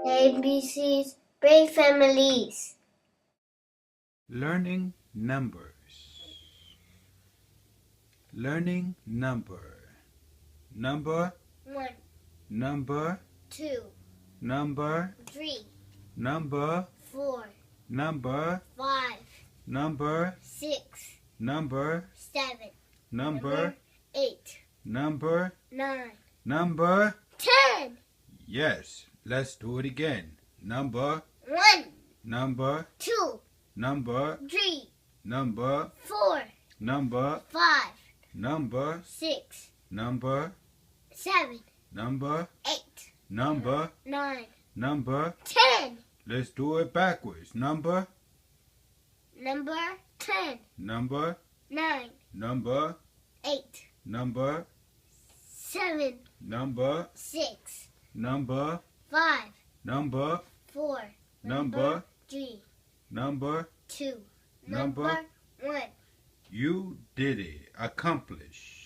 ABC's Brave Families. Learning numbers. Learning number. Number, 1, number, 2, number, 3, number, 4, number, 5, number, 6, number, 7, number, 8, number, 9, number. 10. Yes, let's do it again. Number, 1, number, 2, number, 3, number, 4, number, 5, number, 6, number, 7, number, 8, number, 9, number. 10. Let's do it backwards. Number, Number 10, number, 9, number, 8, number, 7, number, 6, number, 5, number, 4, number, 3, number. 2, Number. 1. You did it. Accomplish.